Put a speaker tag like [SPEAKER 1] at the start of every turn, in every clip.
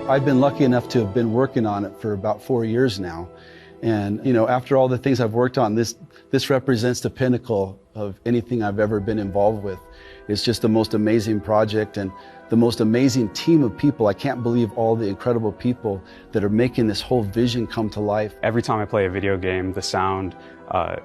[SPEAKER 1] I've been lucky enough to have been working on it for about 4 years now. And, after all the things I've worked on, this represents the pinnacle of anything I've ever been involved with. It's just the most amazing project and the most amazing team of people. I can't believe all the incredible people that are making this whole vision come to life.
[SPEAKER 2] Every time I play a video game, the sound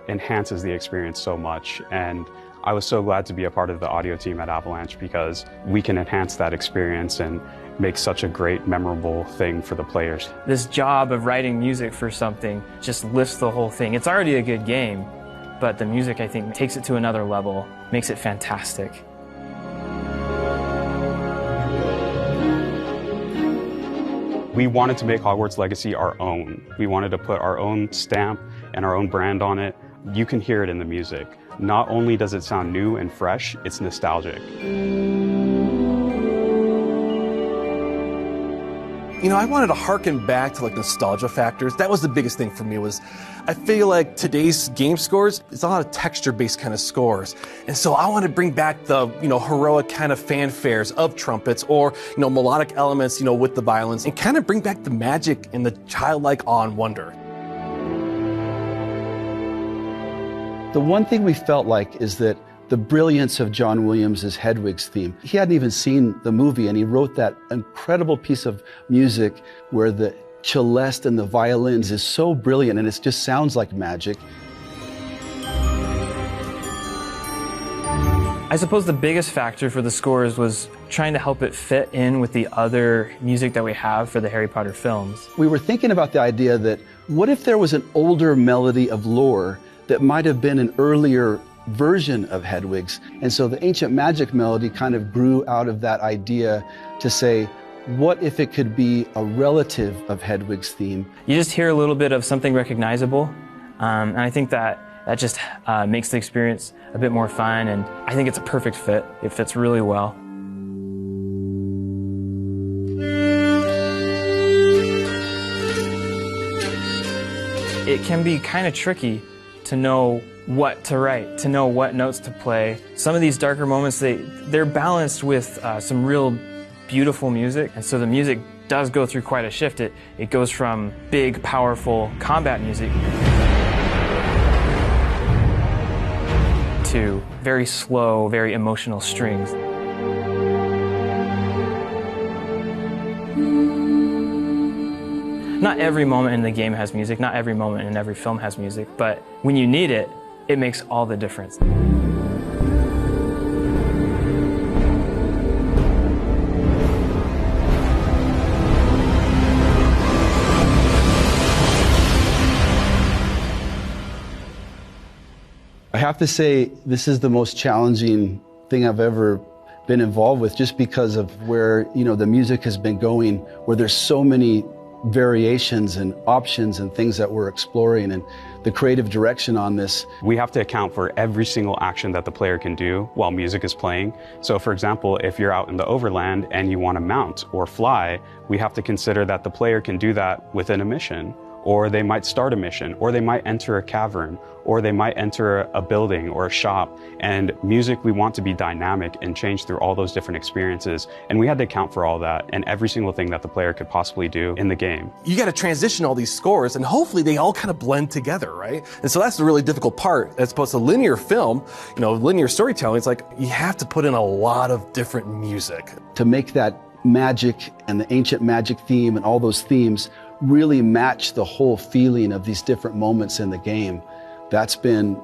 [SPEAKER 2] enhances the experience so much. And I was so glad to be a part of the audio team at Avalanche because we can enhance that experience and make such a great, memorable thing for the players.
[SPEAKER 3] This job of writing music for something just lifts the whole thing. It's already a good game, but the music, I think, takes it to another level, makes it fantastic.
[SPEAKER 2] We wanted to make Hogwarts Legacy our own. We wanted to put our own stamp and our own brand on it. You can hear it in the music. Not only does it sound new and fresh, it's nostalgic.
[SPEAKER 4] I wanted to harken back to nostalgia factors. That was the biggest thing for me. I feel like today's game scores, it's a lot of texture-based kind of scores. And so I wanted to bring back the, heroic kind of fanfares of trumpets or, melodic elements, with the violins and kind of bring back the magic and the childlike awe and wonder.
[SPEAKER 1] The one thing we felt like is that the brilliance of John Williams' Hedwig's theme. He hadn't even seen the movie, and he wrote that incredible piece of music where the celeste and the violins is so brilliant, and it just sounds like magic.
[SPEAKER 3] I suppose the biggest factor for the scores was trying to help it fit in with the other music that we have for the Harry Potter films.
[SPEAKER 1] We were thinking about the idea that what if there was an older melody of lore that might have been an earlier version of Hedwig's. And so the ancient magic melody kind of grew out of that idea to say, what if it could be a relative of Hedwig's theme?
[SPEAKER 3] You just hear a little bit of something recognizable, and I think that just makes the experience a bit more fun, and I think it's a perfect fit. It fits really well. It can be kind of tricky to know what to write, to know what notes to play. Some of these darker moments, they're balanced with some real beautiful music, and so the music does go through quite a shift. It goes from big, powerful combat music to very slow, very emotional strings. Not every moment in the game has music, not every moment in every film has music, but when you need it, it makes all the difference.
[SPEAKER 1] I have to say, this is the most challenging thing I've ever been involved with, just because of where, the music has been going, where there's so many variations and options and things that we're exploring, and the creative direction on this.
[SPEAKER 2] We have to account for every single action that the player can do while music is playing. So for example, if you're out in the overland and you want to mount or fly, we have to consider that the player can do that within a mission, or they might start a mission, or they might enter a cavern, or they might enter a building or a shop. And music, we want to be dynamic and change through all those different experiences. And we had to account for all that and every single thing that the player could possibly do in the game.
[SPEAKER 4] You got to transition all these scores, and hopefully they all kind of blend together, right? And so that's the really difficult part. As opposed to linear film, linear storytelling, it's like you have to put in a lot of different music.
[SPEAKER 1] To make that magic and the ancient magic theme and all those themes really match the whole feeling of these different moments in the game. That's been,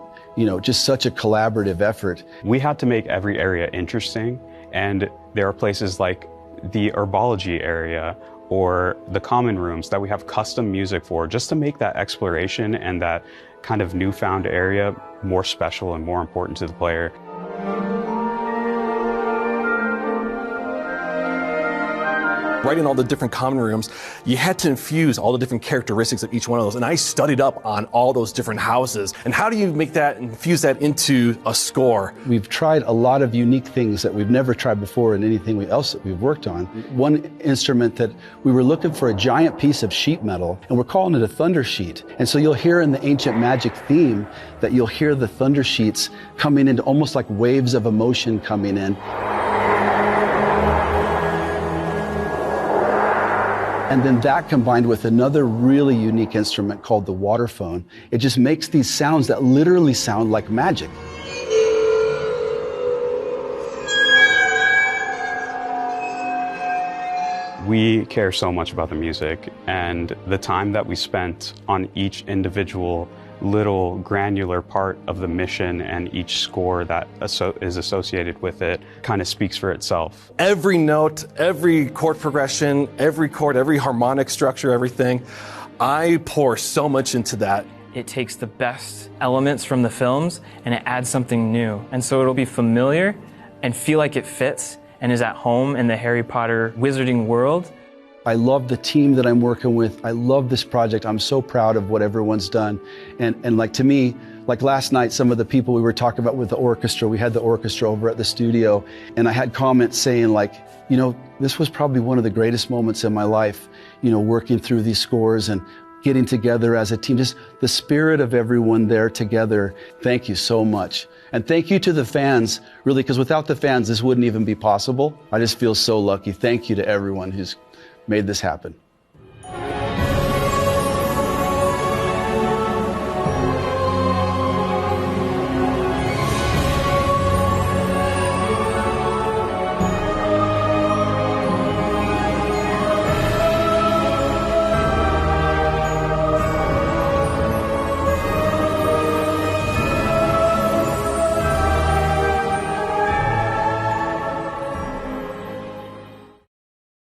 [SPEAKER 1] just such a collaborative effort.
[SPEAKER 2] We had to make every area interesting, and there are places like the herbology area or the common rooms that we have custom music for, just to make that exploration and that kind of newfound area more special and more important to the player.
[SPEAKER 4] Writing all the different common rooms, you had to infuse all the different characteristics of each one of those. And I studied up on all those different houses. And how do you make that, infuse that into a score?
[SPEAKER 1] We've tried a lot of unique things that we've never tried before in anything else that we've worked on. One instrument that we were looking for, a giant piece of sheet metal, and we're calling it a thunder sheet. And so you'll hear in the ancient magic theme that you'll hear the thunder sheets coming into almost like waves of emotion coming in. And then that combined with another really unique instrument called the waterphone, it just makes these sounds that literally sound like magic.
[SPEAKER 2] We care so much about the music, and the time that we spent on each individual little granular part of the mission and each score that is associated with it kind of speaks for itself.
[SPEAKER 4] Every note, every chord progression, every chord, every harmonic structure, everything, I pour so much into that.
[SPEAKER 3] It takes the best elements from the films and it adds something new. And so it'll be familiar and feel like it fits and is at home in the Harry Potter wizarding world.
[SPEAKER 1] I love the team that I'm working with. I love this project. I'm so proud of what everyone's done. And like to me, like last night, some of the people we were talking about with the orchestra, we had the orchestra over at the studio, and I had comments saying like, you know, this was probably one of the greatest moments in my life, you know, working through these scores and getting together as a team, just the spirit of everyone there together. Thank you so much. And thank you to the fans, really, because without the fans, this wouldn't even be possible. I just feel so lucky. Thank you to everyone who's made this happen.